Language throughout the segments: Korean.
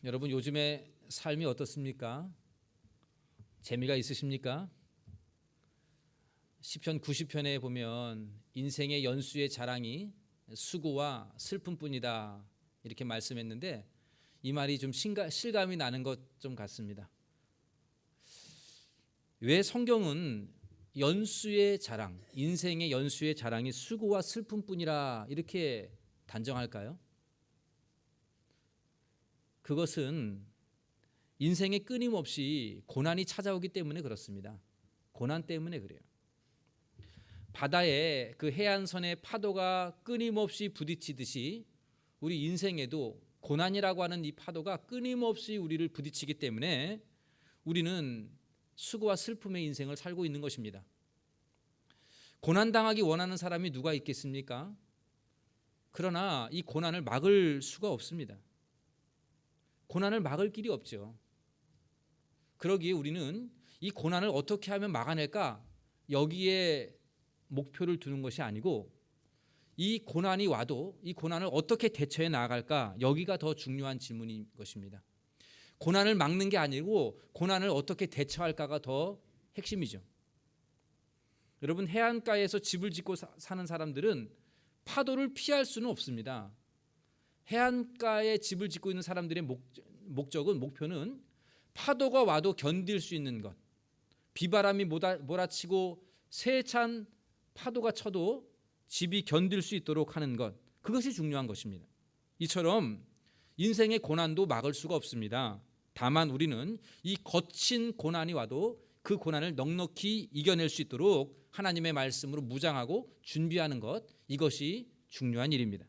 여러분 요즘에 삶이 어떻습니까? 재미가 있으십니까? 시편 90편에 보면 인생의 연수의 자랑이 수고와 슬픔뿐이다 이렇게 말씀했는데 이 말이 좀 실감이 나는 것 좀 같습니다. 왜 성경은 연수의 자랑, 인생의 연수의 자랑이 수고와 슬픔뿐이라 이렇게 단정할까요? 그것은 인생에 끊임없이 고난이 찾아오기 때문에 그렇습니다. 고난 때문에 그래요. 바다에 그 해안선의 파도가 끊임없이 부딪히듯이 우리 인생에도 고난이라고 하는 이 파도가 끊임없이 우리를 부딪히기 때문에 우리는 수고와 슬픔의 인생을 살고 있는 것입니다. 고난당하기 원하는 사람이 누가 있겠습니까? 그러나 이 고난을 막을 수가 없습니다. 고난을 막을 길이 없죠. 그러기에 우리는 이 고난을 어떻게 하면 막아낼까? 여기에 목표를 두는 것이 아니고 이 고난이 와도 이 고난을 어떻게 대처해 나아갈까? 여기가 더 중요한 질문인 것입니다. 고난을 막는 게 아니고 고난을 어떻게 대처할까가 더 핵심이죠. 여러분 해안가에서 집을 짓고 사는 사람들은 파도를 피할 수는 없습니다. 해안가에 집을 짓고 있는 사람들의 목표는 파도가 와도 견딜 수 있는 것, 비바람이 몰아치고 세찬 파도가 쳐도 집이 견딜 수 있도록 하는 것, 그것이 중요한 것입니다. 이처럼 인생의 고난도 막을 수가 없습니다. 다만 우리는 이 거친 고난이 와도 그 고난을 넉넉히 이겨낼 수 있도록 하나님의 말씀으로 무장하고 준비하는 것, 이것이 중요한 일입니다.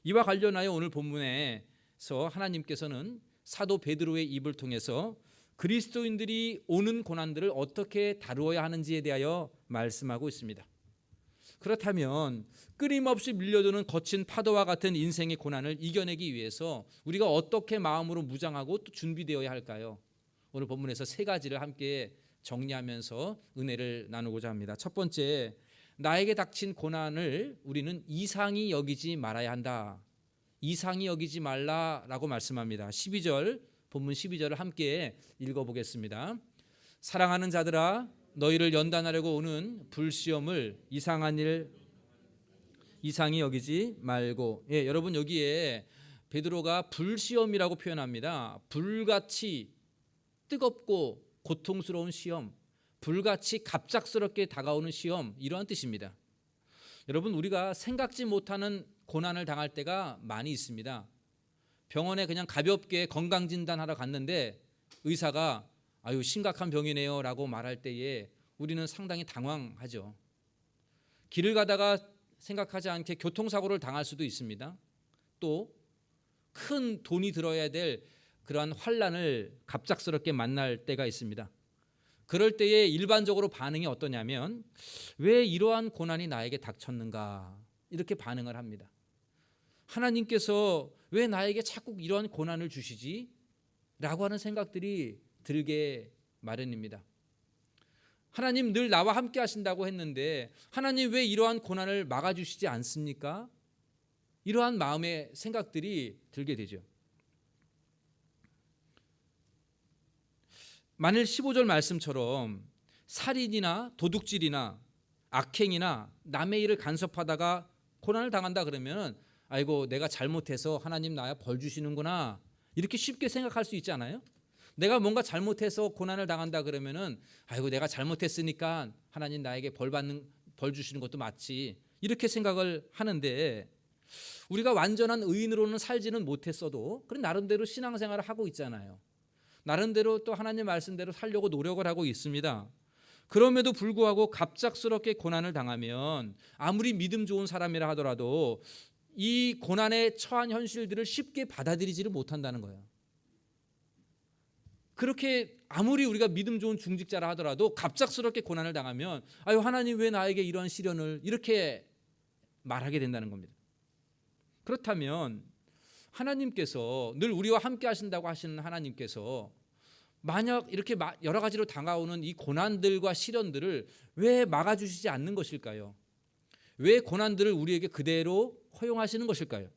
이와 관련하여 오늘 본문에서 하나님께서는 사도 베드로의 입을 통해서 그리스도인들이 오는 고난들을 어떻게 다루어야 하는지에 대하여 말씀하고 있습니다. 그렇다면 끊임없이 밀려드는 거친 파도와 같은 인생의 고난을 이겨내기 위해서 우리가 어떻게 마음으로 무장하고 또 준비되어야 할까요? 오늘 본문에서 세 가지를 함께 정리하면서 은혜를 나누고자 합니다. 첫 번째, 나에게 닥친 고난을 우리는 이상히 여기지 말아야 한다. 이상히 여기지 말라라고 말씀합니다. 12절, 본문 12절을 함께 읽어보겠습니다. 사랑하는 자들아, 너희를 연단하려고 오는 불시험을 이상히 여기지 말고. 여러분 여기에 베드로가 불시험이라고 표현합니다. 불같이 뜨겁고 고통스러운 시험, 불같이 갑작스럽게 다가오는 시험, 이러한 뜻입니다. 여러분 우리가 생각지 못하는 고난을 당할 때가 많이 있습니다. 병원에 그냥 가볍게 건강진단하러 갔는데 의사가 아유 심각한 병이네요 라고 말할 때에 우리는 상당히 당황하죠. 길을 가다가 생각하지 않게 교통사고를 당할 수도 있습니다. 또 큰 돈이 들어야 될 그러한 환난을 갑작스럽게 만날 때가 있습니다. 그럴 때에 일반적으로 반응이 어떠냐면 왜 이러한 고난이 나에게 닥쳤는가 이렇게 반응을 합니다. 하나님께서 왜 나에게 자꾸 이러한 고난을 주시지? 라고 하는 생각들이 들게 마련입니다. 하나님 늘 나와 함께 하신다고 했는데 하나님 왜 이러한 고난을 막아주시지 않습니까? 이러한 마음의 생각들이 들게 되죠. 만일 15절 말씀처럼 살인이나 도둑질이나 악행이나 남의 일을 간섭하다가 고난을 당한다 그러면 아이고 내가 잘못해서 하나님 나야 벌 주시는구나 이렇게 쉽게 생각할 수 있지 않아요? 내가 뭔가 잘못해서 고난을 당한다 그러면은 아이고 내가 잘못했으니까 하나님 나에게 벌 주시는 것도 맞지 이렇게 생각을 하는데 우리가 완전한 의인으로는 살지는 못했어도 그런 나름대로 신앙생활을 하고 있잖아요. 나름대로 또 하나님 말씀대로 살려고 노력을 하고 있습니다. 그럼에도 불구하고 갑작스럽게 고난을 당하면 아무리 믿음 좋은 사람이라 하더라도 이 고난에 처한 현실들을 쉽게 받아들이지를 못한다는 거예요. 그렇게 아무리 우리가 믿음 좋은 중직자라 하더라도 갑작스럽게 고난을 당하면 아유 하나님 왜 나에게 이런 시련을 이렇게 말하게 된다는 겁니다. 그렇다면 하나님께서 늘 우리와 함께 하신다고 하시는 하나님께서 만약 이렇게 여러 가지로 다가오는 이 고난들과 시련들을 왜 막아주시지 않는 것일까요? 왜 고난들을 우리에게 그대로 허용하시는 것일까요?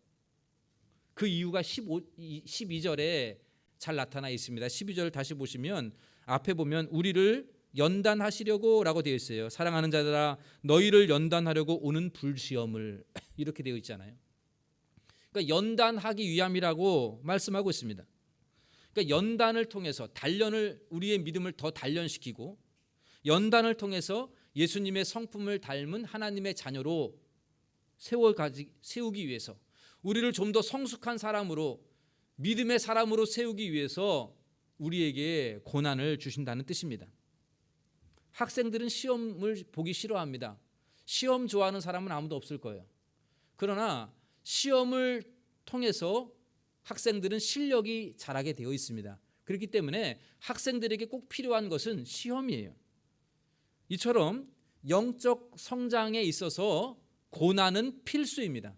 그 이유가 12절에 잘 나타나 있습니다. 12절 다시 보시면 앞에 보면 우리를 연단하시려고 라고 되어 있어요. 사랑하는 자들아 너희를 연단하려고 오는 불시험을 이렇게 되어 있잖아요. 그러니까 연단하기 위함이라고 말씀하고 있습니다. 그러니까 연단을 통해서 단련을 우리의 믿음을 더 단련시키고 연단을 통해서 예수님의 성품을 닮은 하나님의 자녀로 세우기 위해서 우리를 좀 더 성숙한 사람으로 믿음의 사람으로 세우기 위해서 우리에게 고난을 주신다는 뜻입니다. 학생들은 시험을 보기 싫어합니다. 시험 좋아하는 사람은 아무도 없을 거예요. 그러나 시험을 통해서 학생들은 실력이 자라게 되어 있습니다. 그렇기 때문에 학생들에게 꼭 필요한 것은 시험이에요. 이처럼 영적 성장에 있어서 고난은 필수입니다.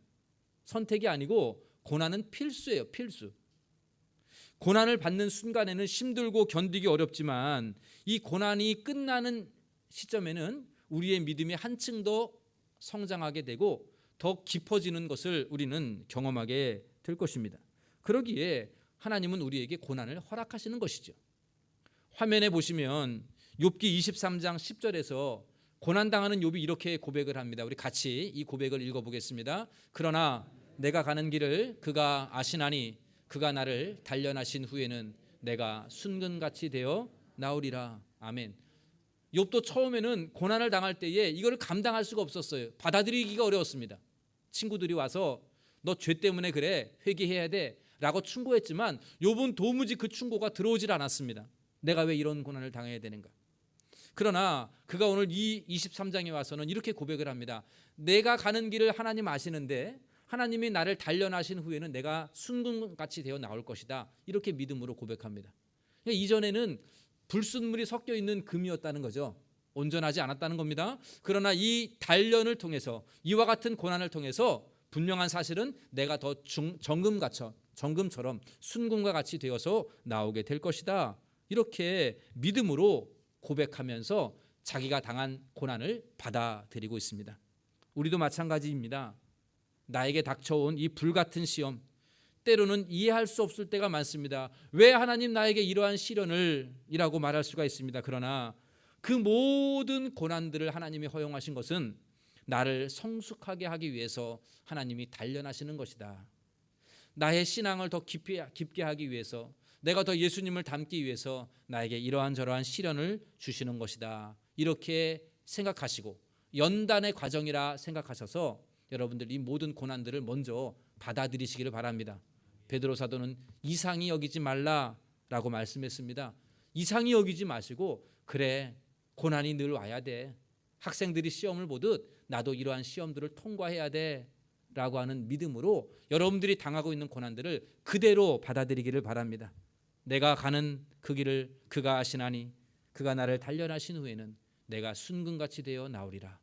선택이 아니고 고난은 필수예요. 필수. 고난을 받는 순간에는 힘들고 견디기 어렵지만 이 고난이 끝나는 시점에는 우리의 믿음이 한층 더 성장하게 되고 더 깊어지는 것을 우리는 경험하게 될 것입니다. 그러기에 하나님은 우리에게 고난을 허락하시는 것이죠. 화면에 보시면 욥기 23장 10절에서 고난당하는 욥이 이렇게 고백을 합니다. 우리 같이 이 고백을 읽어보겠습니다. 그러나 내가 가는 길을 그가 아시나니 그가 나를 단련하신 후에는 내가 순금같이 되어 나오리라. 아멘. 욥도 처음에는 고난을 당할 때에 이걸 감당할 수가 없었어요. 받아들이기가 어려웠습니다. 친구들이 와서 너 죄 때문에 그래 회개해야 돼 라고 충고했지만 욥은 도무지 그 충고가 들어오질 않았습니다. 내가 왜 이런 고난을 당해야 되는가. 그러나 그가 오늘 이 23장에 와서는 이렇게 고백을 합니다. 내가 가는 길을 하나님 아시는데 하나님이 나를 단련하신 후에는 내가 순금같이 되어 나올 것이다. 이렇게 믿음으로 고백합니다. 이전에는 불순물이 섞여 있는 금이었다는 거죠. 온전하지 않았다는 겁니다. 그러나 이 단련을 통해서 이와 같은 고난을 통해서 분명한 사실은 내가 더 정금처럼 순금과 같이 되어서 나오게 될 것이다. 이렇게 믿음으로 고백하면서 자기가 당한 고난을 받아들이고 있습니다. 우리도 마찬가지입니다. 나에게 닥쳐온 이 불같은 시험, 때로는 이해할 수 없을 때가 많습니다. 왜 하나님 나에게 이러한 시련을 이라고 말할 수가 있습니다. 그러나 그 모든 고난들을 하나님이 허용하신 것은 나를 성숙하게 하기 위해서 하나님이 단련하시는 것이다. 나의 신앙을 더 깊게 하기 위해서, 내가 더 예수님을 닮기 위해서 나에게 이러한 저러한 시련을 주시는 것이다. 이렇게 생각하시고 연단의 과정이라 생각하셔서 여러분들 이 모든 고난들을 먼저 받아들이시기를 바랍니다. 베드로 사도는 이상히 여기지 말라라고 말씀했습니다. 이상히 여기지 마시고 그래 고난이 늘 와야 돼. 학생들이 시험을 보듯 나도 이러한 시험들을 통과해야 돼 라고 하는 믿음으로 여러분들이 당하고 있는 고난들을 그대로 받아들이기를 바랍니다. 내가 가는 그 길을 그가 아시나니 그가 나를 단련하신 후에는 내가 순금같이 되어 나오리라.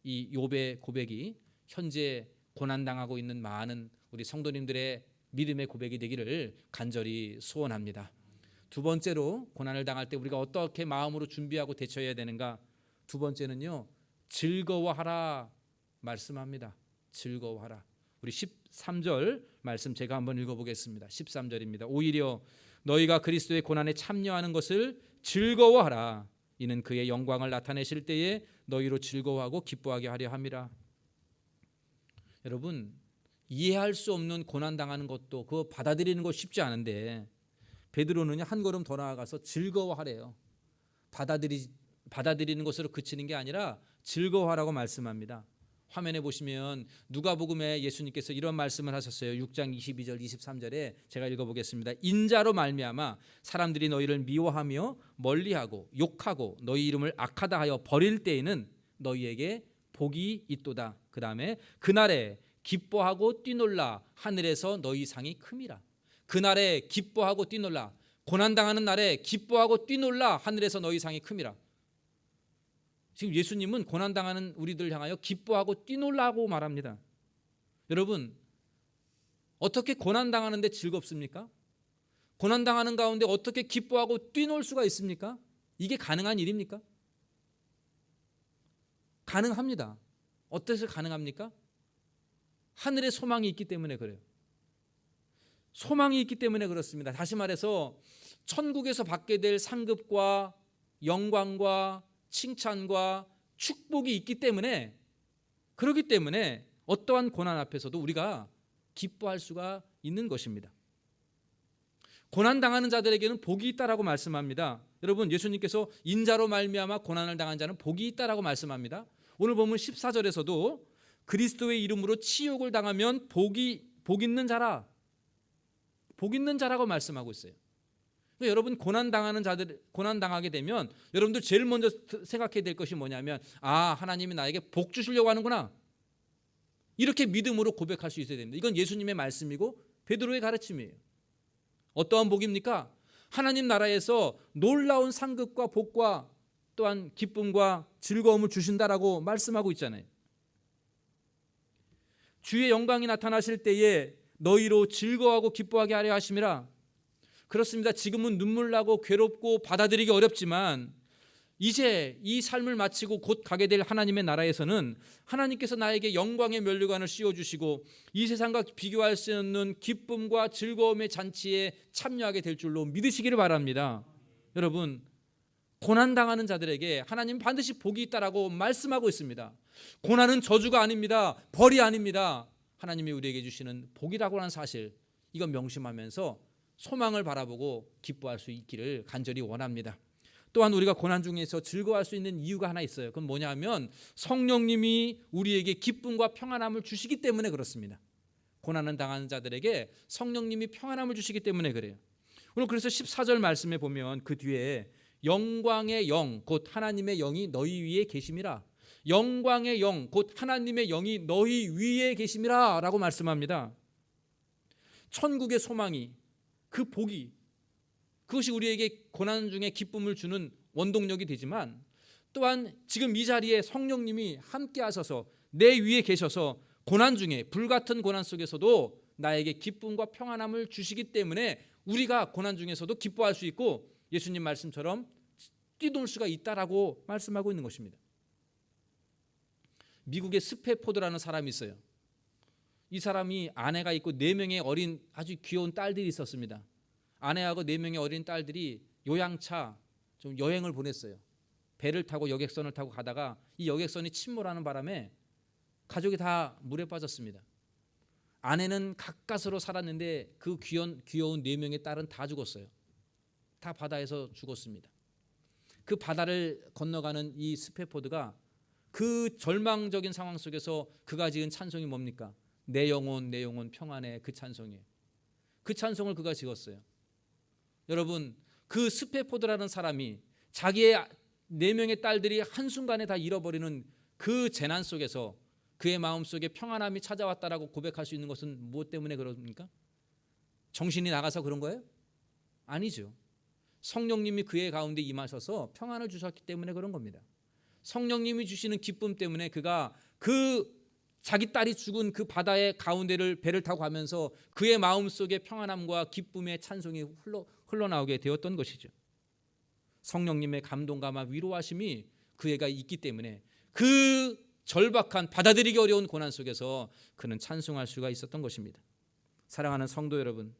이 욥의 고백이 현재 고난당하고 있는 많은 우리 성도님들의 믿음의 고백이 되기를 간절히 소원합니다. 두 번째로 고난을 당할 때 우리가 어떻게 마음으로 준비하고 대처해야 되는가? 두 번째는요, 즐거워하라 말씀합니다. 즐거워하라. 우리 13절 말씀 제가 한번 읽어보겠습니다. 13절입니다. 오히려 너희가 그리스도의 고난에 참여하는 것을 즐거워하라. 이는 그의 영광을 나타내실 때에 너희로 즐거워하고 기뻐하게 하려 함이라. 여러분, 이해할 수 없는 고난 당하는 것도 그거 받아들이는 거 쉽지 않은데 베드로는 한 걸음 더 나아가서 즐거워하래요. 받아들이는 것으로 그치는 게 아니라 즐거워하라고 말씀합니다. 화면에 보시면 누가복음에 예수님께서 이런 말씀을 하셨어요. 6장 22절 23절에 제가 읽어보겠습니다. 인자로 말미암아 사람들이 너희를 미워하며 멀리하고 욕하고 너희 이름을 악하다 하여 버릴 때에는 너희에게 복이 있도다. 그 다음에 그날에 기뻐하고 뛰놀라 하늘에서 너희 상이 큼이라. 그날에 기뻐하고 뛰놀라, 고난당하는 날에 기뻐하고 뛰놀라 하늘에서 너희 상이 큼이라. 지금 예수님은 고난당하는 우리들 향하여 기뻐하고 뛰놀라고 말합니다. 여러분, 어떻게 고난당하는데 즐겁습니까? 고난당하는 가운데 어떻게 기뻐하고 뛰놀 수가 있습니까? 이게 가능한 일입니까? 가능합니다. 어때서 가능합니까? 하늘에 소망이 있기 때문에 그래요. 소망이 있기 때문에 그렇습니다. 다시 말해서 천국에서 받게 될 상급과 영광과 칭찬과 축복이 있기 때문에, 그렇기 때문에 어떠한 고난 앞에서도 우리가 기뻐할 수가 있는 것입니다. 고난당하는 자들에게는 복이 있다라고 말씀합니다. 여러분, 예수님께서 인자로 말미암아 고난을 당한 자는 복이 있다라고 말씀합니다. 오늘 보면 14절에서도 그리스도의 이름으로 치욕을 당하면 복 있는 자라, 복 있는 자라고 말씀하고 있어요. 그러니까 여러분, 고난 당하게 되면 여러분들 제일 먼저 생각해야 될 것이 뭐냐면, 하나님이 나에게 복 주시려고 하는구나, 이렇게 믿음으로 고백할 수 있어야 됩니다. 이건 예수님의 말씀이고 베드로의 가르침이에요. 어떠한 복입니까? 하나님 나라에서 놀라운 상급과 복과 또한 기쁨과 즐거움을 주신다라고 말씀하고 있잖아요. 주의 영광이 나타나실 때에 너희로 즐거워하고 기뻐하게 하려 하심이라. 그렇습니다. 지금은 눈물 나고 괴롭고 받아들이기 어렵지만 이제 이 삶을 마치고 곧 가게 될 하나님의 나라에서는 하나님께서 나에게 영광의 면류관을 씌워주시고 이 세상과 비교할 수 없는 기쁨과 즐거움의 잔치에 참여하게 될 줄로 믿으시기를 바랍니다. 여러분, 고난당하는 자들에게 하나님 반드시 복이 있다라고 말씀하고 있습니다. 고난은 저주가 아닙니다. 벌이 아닙니다. 하나님이 우리에게 주시는 복이라고 하는 사실, 이건 명심하면서 소망을 바라보고 기뻐할 수 있기를 간절히 원합니다. 또한 우리가 고난 중에서 즐거워할 수 있는 이유가 하나 있어요. 그건 뭐냐면 성령님이 우리에게 기쁨과 평안함을 주시기 때문에 그렇습니다. 고난을 당하는 자들에게 성령님이 평안함을 주시기 때문에 그래요. 오늘 그래서 14절 말씀에 보면 그 뒤에 영광의 영 곧 하나님의 영이 너희 위에 계심이라, 영광의 영 곧 하나님의 영이 너희 위에 계심이라 라고 말씀합니다. 천국의 소망이, 그 복이, 그것이 우리에게 고난 중에 기쁨을 주는 원동력이 되지만 또한 지금 이 자리에 성령님이 함께 하셔서 내 위에 계셔서 고난 중에, 불같은 고난 속에서도 나에게 기쁨과 평안함을 주시기 때문에 우리가 고난 중에서도 기뻐할 수 있고 예수님 말씀처럼 뛰놀 수가 있다라고 말씀하고 있는 것입니다. 미국의 스페포드라는 사람이 있어요. 이 사람이 아내가 있고 4명의 어린 아주 귀여운 딸들이 있었습니다. 아내하고 4명의 어린 딸들이 요양차 좀 여행을 보냈어요. 배를 타고 여객선을 타고 가다가 이 여객선이 침몰하는 바람에 가족이 다 물에 빠졌습니다. 아내는 가까스로 살았는데 그 귀여운 4명의 딸은 다 죽었어요. 다 바다에서 죽었습니다. 그 바다를 건너가는 이 스페포드가 그 절망적인 상황 속에서 그가 지은 찬송이 뭡니까? 내 영혼 평안해, 그 찬송이에요. 그 찬송을 그가 지었어요. 여러분, 그 스페포드라는 사람이 자기의 4명의 딸들이 한순간에 다 잃어버리는 그 재난 속에서 그의 마음속에 평안함이 찾아왔다라고 고백할 수 있는 것은 무엇 때문에 그럽니까? 정신이 나가서 그런 거예요? 아니죠. 성령님이 그의 가운데 임하셔서 평안을 주셨기 때문에 그런 겁니다. 성령님이 주시는 기쁨 때문에 그가 그 자기 딸이 죽은 그 바다의 가운데를 배를 타고 가면서 그의 마음속에 평안함과 기쁨의 찬송이 흘러나오게 되었던 것이죠. 성령님의 감동과 위로하심이 그애가 있기 때문에 그 절박한, 받아들이기 어려운 고난 속에서 그는 찬송할 수가 있었던 것입니다. 사랑하는 성도 여러분,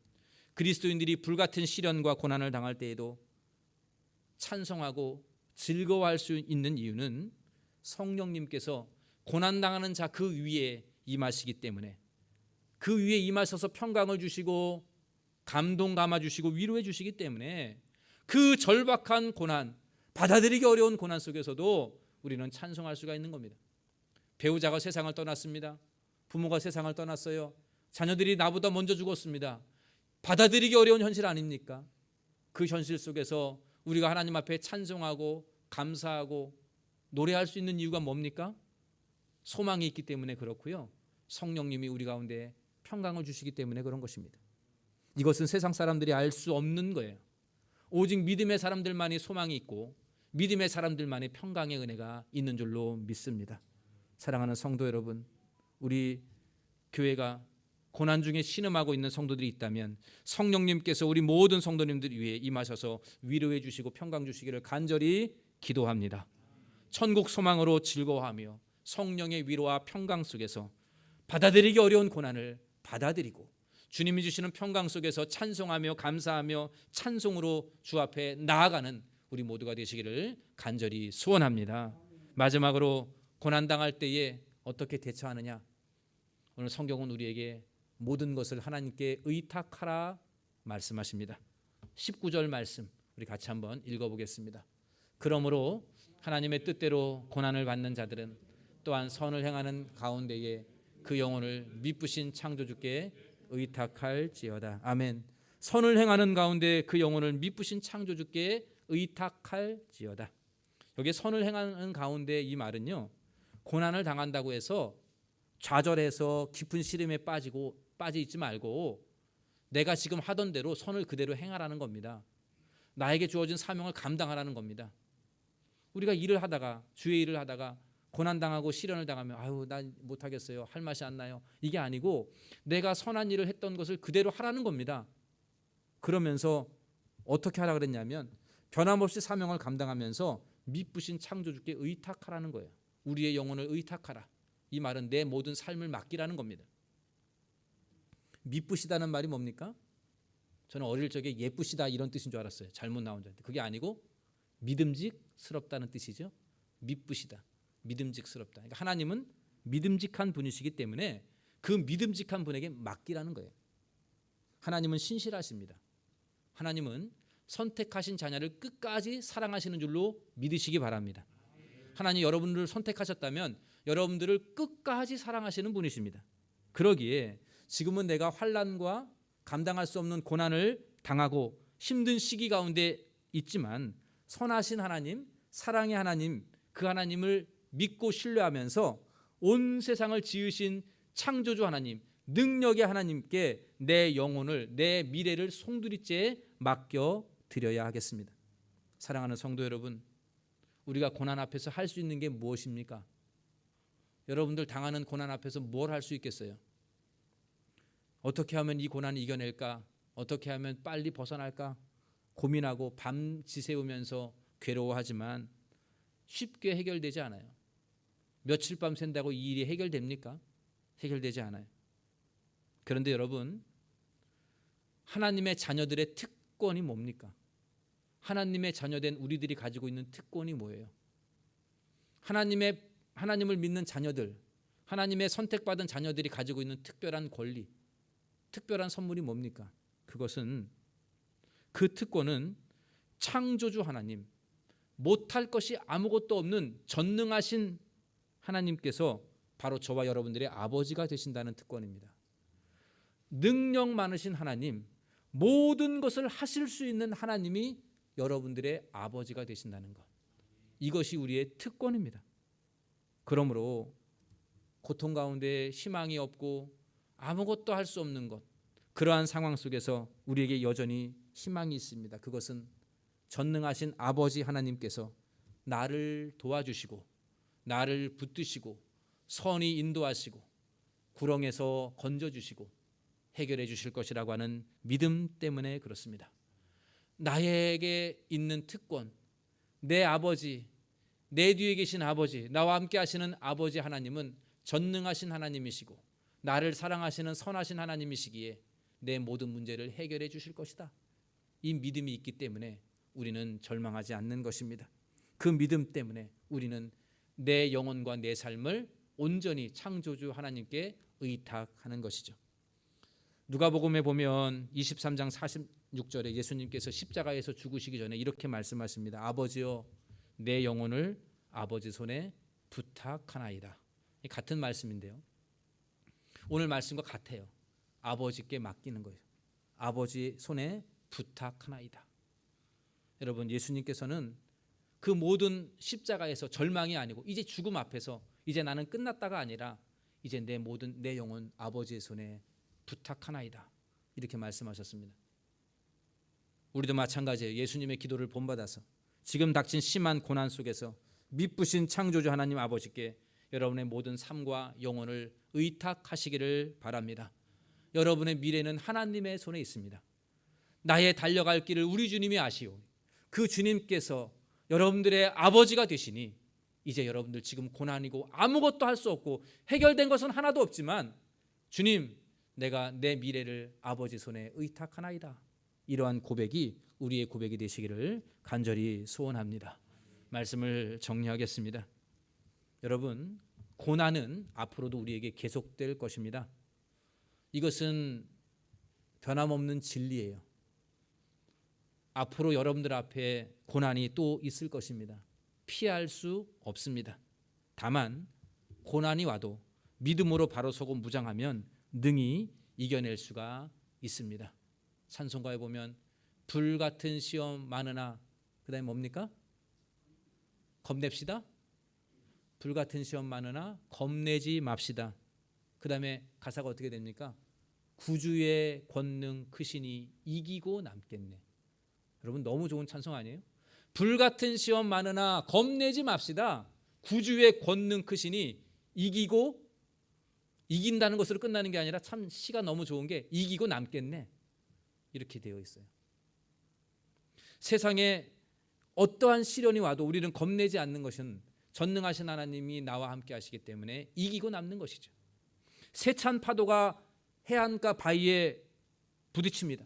그리스도인들이 불같은 시련과 고난을 당할 때에도 찬송하고 즐거워할 수 있는 이유는 성령님께서 고난당하는 자 그 위에 임하시기 때문에, 그 위에 임하셔서 평강을 주시고 감동 감아 주시고 위로해 주시기 때문에 그 절박한 고난, 받아들이기 어려운 고난 속에서도 우리는 찬송할 수가 있는 겁니다. 배우자가 세상을 떠났습니다. 부모가 세상을 떠났어요. 자녀들이 나보다 먼저 죽었습니다. 받아들이기 어려운 현실 아닙니까? 그 현실 속에서 우리가 하나님 앞에 찬송하고 감사하고 노래할 수 있는 이유가 뭡니까? 소망이 있기 때문에 그렇고요. 성령님이 우리 가운데 평강을 주시기 때문에 그런 것입니다. 이것은 세상 사람들이 알 수 없는 거예요. 오직 믿음의 사람들만이 소망이 있고 믿음의 사람들만의 평강의 은혜가 있는 줄로 믿습니다. 사랑하는 성도 여러분, 우리 교회가 고난 중에 신음하고 있는 성도들이 있다면 성령님께서 우리 모든 성도님들 위해 임하셔서 위로해 주시고 평강 주시기를 간절히 기도합니다. 천국 소망으로 즐거워하며 성령의 위로와 평강 속에서 받아들이기 어려운 고난을 받아들이고 주님이 주시는 평강 속에서 찬송하며 감사하며 찬송으로 주 앞에 나아가는 우리 모두가 되시기를 간절히 소원합니다. 마지막으로 고난당할 때에 어떻게 대처하느냐? 오늘 성경은 우리에게 모든 것을 하나님께 의탁하라 말씀하십니다. 19절 말씀 우리 같이 한번 읽어보겠습니다. 그러므로 하나님의 뜻대로 고난을 받는 자들은 또한 선을 행하는 가운데에 그 영혼을 미쁘신 창조주께 의탁할지어다. 아멘. 선을 행하는 가운데 그 영혼을 미쁘신 창조주께 의탁할지어다. 여기 선을 행하는 가운데 이 말은요, 고난을 당한다고 해서 좌절해서 깊은 시름에 빠져 있지 말고 내가 지금 하던 대로 선을 그대로 행하라는 겁니다. 나에게 주어진 사명을 감당하라는 겁니다. 우리가 일을 하다가 주의 일을 하다가 고난당하고 시련을 당하면 아유 나 못하겠어요, 할 맛이 안 나요, 이게 아니고 내가 선한 일을 했던 것을 그대로 하라는 겁니다. 그러면서 어떻게 하라 그랬냐면 변함없이 사명을 감당하면서 미쁘신 창조주께 의탁하라는 거예요. 우리의 영혼을 의탁하라. 이 말은 내 모든 삶을 맡기라는 겁니다. 미쁘시다는 말이 뭡니까? 저는 어릴 적에 예쁘시다 이런 뜻인 줄 알았어요. 잘못 나온 줄 알았는데 그게 아니고 믿음직스럽다는 뜻이죠. 미쁘시다, 믿음직스럽다. 그러니까 하나님은 믿음직한 분이시기 때문에 그 믿음직한 분에게 맡기라는 거예요. 하나님은 신실하십니다. 하나님은 선택하신 자녀를 끝까지 사랑하시는 줄로 믿으시기 바랍니다. 하나님 여러분들을 선택하셨다면 여러분들을 끝까지 사랑하시는 분이십니다. 그러기에 지금은 내가 환난과 감당할 수 없는 고난을 당하고 힘든 시기 가운데 있지만 선하신 하나님, 사랑의 하나님, 그 하나님을 믿고 신뢰하면서 온 세상을 지으신 창조주 하나님, 능력의 하나님께 내 영혼을, 내 미래를 송두리째 맡겨 드려야 하겠습니다. 사랑하는 성도 여러분, 우리가 고난 앞에서 할 수 있는 게 무엇입니까? 여러분들 당하는 고난 앞에서 뭘 할 수 있겠어요? 어떻게 하면 이 고난을 이겨낼까? 어떻게 하면 빨리 벗어날까? 고민하고 밤 지새우면서 괴로워하지만 쉽게 해결되지 않아요. 며칠 밤 샌다고 이 일이 해결됩니까? 해결되지 않아요. 그런데 여러분, 하나님의 자녀들의 특권이 뭡니까? 하나님의 자녀된 우리들이 가지고 있는 특권이 뭐예요? 하나님을 믿는 자녀들, 하나님의 선택받은 자녀들이 가지고 있는 특별한 권리, 특별한 선물이 뭡니까? 그 특권은 창조주 하나님, 못할 것이 아무것도 없는 전능하신 하나님께서 바로 저와 여러분들의 아버지가 되신다는 특권입니다. 능력 많으신 하나님, 모든 것을 하실 수 있는 하나님이 여러분들의 아버지가 되신다는 것, 이것이 우리의 특권입니다. 그러므로 고통 가운데 희망이 없고 아무것도 할 수 없는 것, 그러한 상황 속에서 우리에게 여전히 희망이 있습니다. 그것은 전능하신 아버지 하나님께서 나를 도와주시고 나를 붙드시고 선히 인도하시고 구렁에서 건져주시고 해결해 주실 것이라고 하는 믿음 때문에 그렇습니다. 나에게 있는 특권, 내 아버지, 내 뒤에 계신 아버지, 나와 함께 하시는 아버지 하나님은 전능하신 하나님이시고 나를 사랑하시는 선하신 하나님이시기에 내 모든 문제를 해결해 주실 것이다. 이 믿음이 있기 때문에 우리는 절망하지 않는 것입니다. 그 믿음 때문에 우리는 내 영혼과 내 삶을 온전히 창조주 하나님께 의탁하는 것이죠. 누가복음에 보면 23장 46절에 예수님께서 십자가에서 죽으시기 전에 이렇게 말씀하십니다. 아버지여, 내 영혼을 아버지 손에 부탁하나이다. 같은 말씀인데요, 오늘 말씀과 같아요. 아버지께 맡기는 거예요. 아버지 손에 부탁하나이다. 여러분, 예수님께서는 그 모든 십자가에서 절망이 아니고 이제 죽음 앞에서 이제 나는 끝났다가 아니라 이제 내 영혼 아버지의 손에 부탁하나이다, 이렇게 말씀하셨습니다. 우리도 마찬가지예요. 예수님의 기도를 본받아서 지금 닥친 심한 고난 속에서 미쁘신 창조주 하나님 아버지께 여러분의 모든 삶과 영혼을 의탁하시기를 바랍니다. 여러분의 미래는 하나님의 손에 있습니다. 나의 달려갈 길을 우리 주님이 아시오. 그 주님께서 여러분들의 아버지가 되시니 이제 여러분들 지금 고난이고 아무것도 할 수 없고 해결된 것은 하나도 없지만 주님, 내가 내 미래를 아버지 손에 의탁하나이다. 이러한 고백이 우리의 고백이 되시기를 간절히 소원합니다. 말씀을 정리하겠습니다. 여러분, 고난은 앞으로도 우리에게 계속될 것입니다. 이것은 변함없는 진리예요. 앞으로 여러분들 앞에 고난이 또 있을 것입니다. 피할 수 없습니다. 다만 고난이 와도 믿음으로 바로 서고 무장하면 능히 이겨낼 수가 있습니다. 찬송가에 보면 불같은 시험 많으나 그다음에 뭡니까? 겁냅시다. 불같은 시험 많으나 겁내지 맙시다. 그다음에 가사가 어떻게 됩니까? 구주의 권능 크시니 이기고 남겠네. 여러분 너무 좋은 찬송 아니에요? 불같은 시험 많으나 겁내지 맙시다. 구주의 권능 크시니 이긴다는 것으로 끝나는 게 아니라 참 시가 너무 좋은 게 이기고 남겠네. 이렇게 되어 있어요. 세상에 어떠한 시련이 와도 우리는 겁내지 않는 것은 전능하신 하나님이 나와 함께 하시기 때문에 이기고 남는 것이죠. 세찬 파도가 해안가 바위에 부딪힙니다.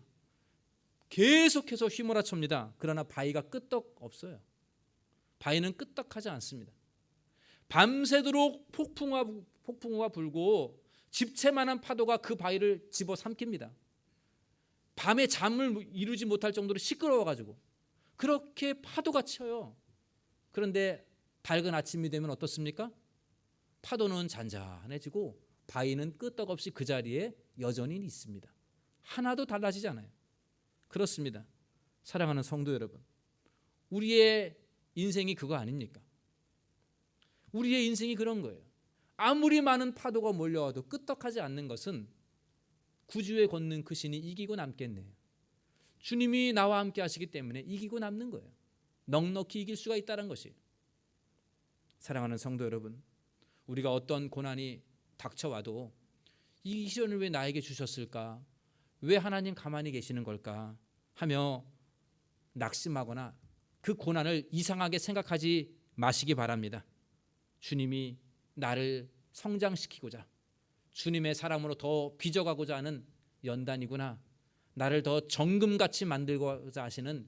계속해서 휘몰아칩니다. 그러나 바위가 끄떡 없어요. 바위는 끄떡하지 않습니다. 밤새도록 폭풍우가 불고 집채만한 파도가 그 바위를 집어삼킵니다. 밤에 잠을 이루지 못할 정도로 시끄러워가지고 그렇게 파도가 쳐요. 그런데 밝은 아침이 되면 어떻습니까? 파도는 잔잔해지고 바위는 끄떡없이 그 자리에 여전히 있습니다. 하나도 달라지지 않아요. 그렇습니다. 사랑하는 성도 여러분, 우리의 인생이 그거 아닙니까? 우리의 인생이 그런 거예요. 아무리 많은 파도가 몰려와도 끄떡하지 않는 것은 구주의 권능 크시니 이기고 남겠네요. 주님이 나와 함께 하시기 때문에 이기고 남는 거예요. 넉넉히 이길 수가 있다는 것이에요. 사랑하는 성도 여러분, 우리가 어떤 고난이 닥쳐와도 이 시련을 왜 나에게 주셨을까? 왜 하나님 가만히 계시는 걸까? 하며 낙심하거나 그 고난을 이상하게 생각하지 마시기 바랍니다. 주님이 나를 성장시키고자, 주님의 사람으로 더 빚어가고자 하는 연단이구나, 나를 더 정금같이 만들고자 하시는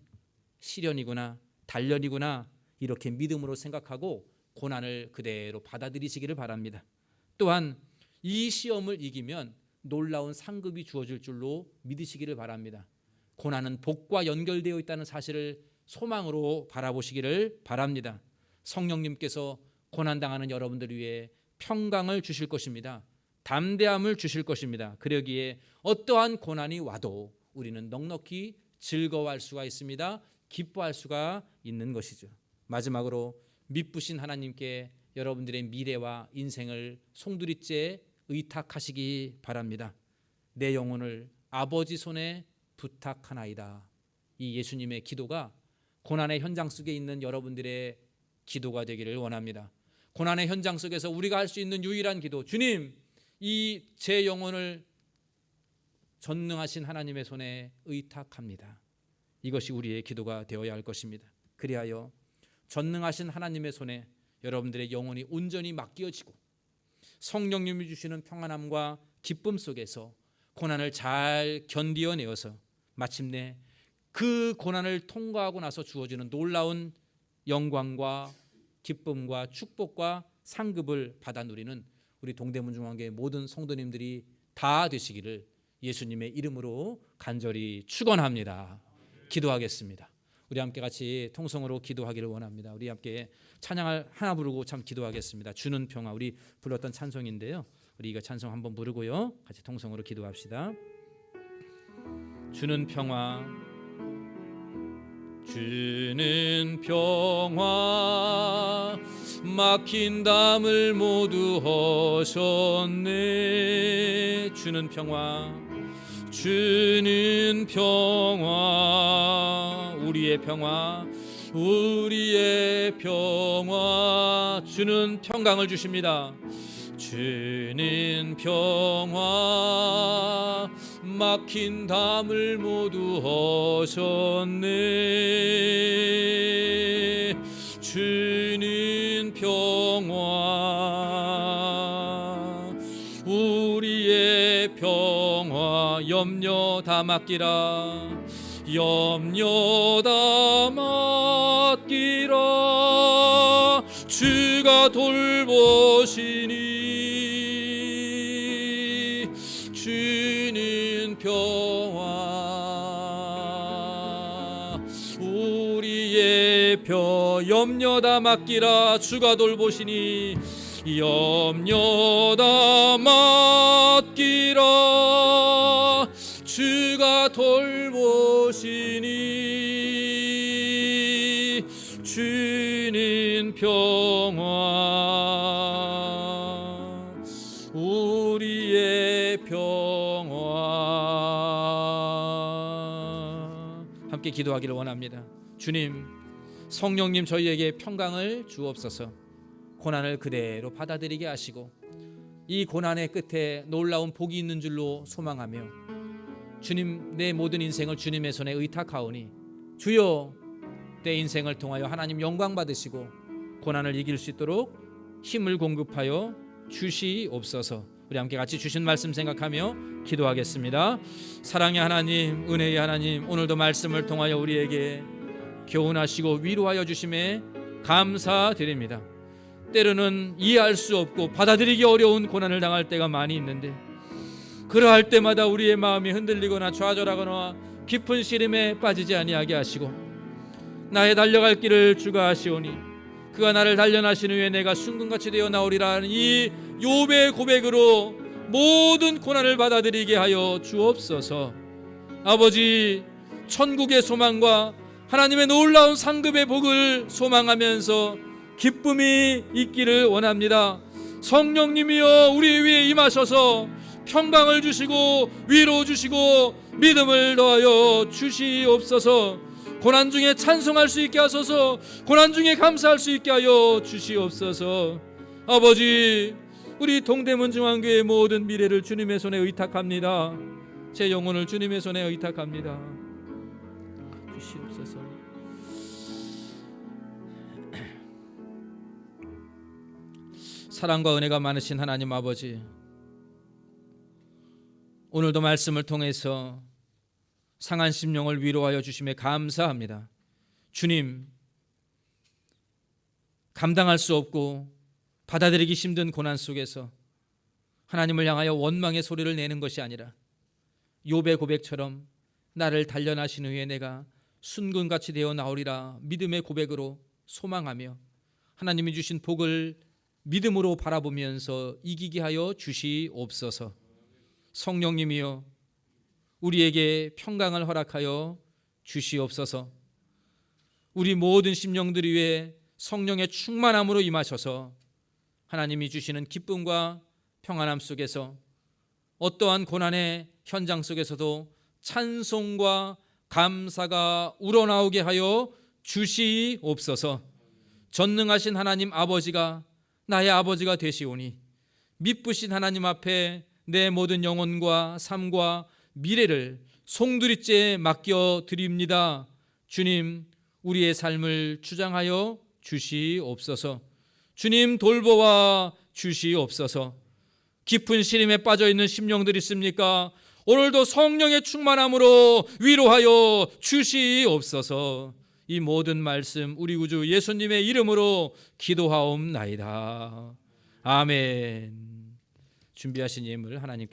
시련이구나, 단련이구나, 이렇게 믿음으로 생각하고 고난을 그대로 받아들이시기를 바랍니다. 또한 이 시험을 이기면 놀라운 상급이 주어질 줄로 믿으시기를 바랍니다. 고난은 복과 연결되어 있다는 사실을 소망으로 바라보시기를 바랍니다. 성령님께서 고난당하는 여러분들 위해 평강을 주실 것입니다. 담대함을 주실 것입니다. 그러기에 어떠한 고난이 와도 우리는 넉넉히 즐거워할 수가 있습니다. 기뻐할 수가 있는 것이죠. 마지막으로 미쁘신 하나님께 여러분들의 미래와 인생을 송두리째 의탁하시기 바랍니다. 내 영혼을 아버지 손에 부탁하나이다. 이 예수님의 기도가 고난의 현장 속에 있는 여러분들의 기도가 되기를 원합니다. 고난의 현장 속에서 우리가 할 수 있는 유일한 기도, 주님, 이 제 영혼을 전능하신 하나님의 손에 의탁합니다. 이것이 우리의 기도가 되어야 할 것입니다. 그리하여 전능하신 하나님의 손에 여러분들의 영혼이 온전히 맡겨지고 성령님이 주시는 평안함과 기쁨 속에서 고난을 잘 견디어내어서 마침내 그 고난을 통과하고 나서 주어지는 놀라운 영광과 기쁨과 축복과 상급을 받아 누리는 우리 동대문 중앙교회 모든 성도님들이 다 되시기를 예수님의 이름으로 간절히 축원합니다. 기도하겠습니다. 우리 함께 같이 통성으로 기도하기를 원합니다. 우리 함께 찬양을 하나 부르고 참 기도하겠습니다. 주는 평화, 우리 불렀던 찬송인데요. 우리 이거 찬송 한번 부르고요, 같이 통성으로 기도합시다. 주는 평화, 주는 평화, 막힌 담을 모두 허셨네. 주는 평화, 주는 평화, 우리의 평화, 우리의 평화, 주는 평강을 주십니다. 주는 평화, 막힌 담을 모두 허셨네. 주는 평화, 우리의 평화, 염려 다 맡기라. 염려 다 맡기라. 주가 돌보시니 주는 평화. 우리의 염려 다 맡기라. 주가 돌보시니 염려 다 맡기라. 주가 돌보시니 주는 평화. 우리의 평화. 함께 기도하기를 원합니다. 주님, 성령님 저희에게 평강을 주옵소서. 고난을 그대로 받아들이게 하시고 이 고난의 끝에 놀라운 복이 있는 줄로 소망하며 주님, 내 모든 인생을 주님의 손에 의탁하오니 주여 내 인생을 통하여 하나님 영광 받으시고 고난을 이길 수 있도록 힘을 공급하여 주시옵소서. 우리 함께 같이 주신 말씀 생각하며 기도하겠습니다. 사랑의 하나님, 은혜의 하나님, 오늘도 말씀을 통하여 우리에게 교훈하시고 위로하여 주심에 감사드립니다. 때로는 이해할 수 없고 받아들이기 어려운 고난을 당할 때가 많이 있는데 그러할 때마다 우리의 마음이 흔들리거나 좌절하거나 깊은 시름에 빠지지 아니하게 하시고 나의 달려갈 길을 주가 아시오니 그가 나를 단련하신 후에 내가 순금같이 되어 나오리라 하는 이 욥의 고백으로 모든 고난을 받아들이게 하여 주옵소서. 아버지, 천국의 소망과 하나님의 놀라운 상급의 복을 소망하면서 기쁨이 있기를 원합니다. 성령님이여 우리 위에 임하셔서 평강을 주시고 위로 주시고 믿음을 더하여 주시옵소서. 고난 중에 찬송할 수 있게 하소서. 고난 중에 감사할 수 있게 하여 주시옵소서. 아버지, 우리 동대문 중앙교회의 모든 미래를 주님의 손에 의탁합니다. 제 영혼을 주님의 손에 의탁합니다. 주시옵소서. 사랑과 은혜가 많으신 하나님 아버지, 오늘도 말씀을 통해서 상한 심령을 위로하여 주심에 감사합니다. 주님, 감당할 수 없고 받아들이기 힘든 고난 속에서 하나님을 향하여 원망의 소리를 내는 것이 아니라 욥의 고백처럼 나를 단련하신 후에 내가 순금같이 되어 나오리라 믿음의 고백으로 소망하며 하나님이 주신 복을 믿음으로 바라보면서 이기게 하여 주시옵소서. 성령님이여 우리에게 평강을 허락하여 주시옵소서. 우리 모든 심령들 위에 성령의 충만함으로 임하셔서 하나님이 주시는 기쁨과 평안함 속에서 어떠한 고난의 현장 속에서도 찬송과 감사가 우러나오게 하여 주시옵소서. 전능하신 하나님 아버지가 나의 아버지가 되시오니 미쁘신 하나님 앞에 내 모든 영혼과 삶과 미래를 송두리째 맡겨드립니다. 주님, 우리의 삶을 주장하여 주시옵소서. 주님, 돌보아 주시옵소서. 깊은 시름에 빠져있는 심령들이 있습니까? 오늘도 성령의 충만함으로 위로하여 주시옵소서. 이 모든 말씀 우리 구주 예수님의 이름으로 기도하옵나이다. 아멘. 준비하신 예물 하나님께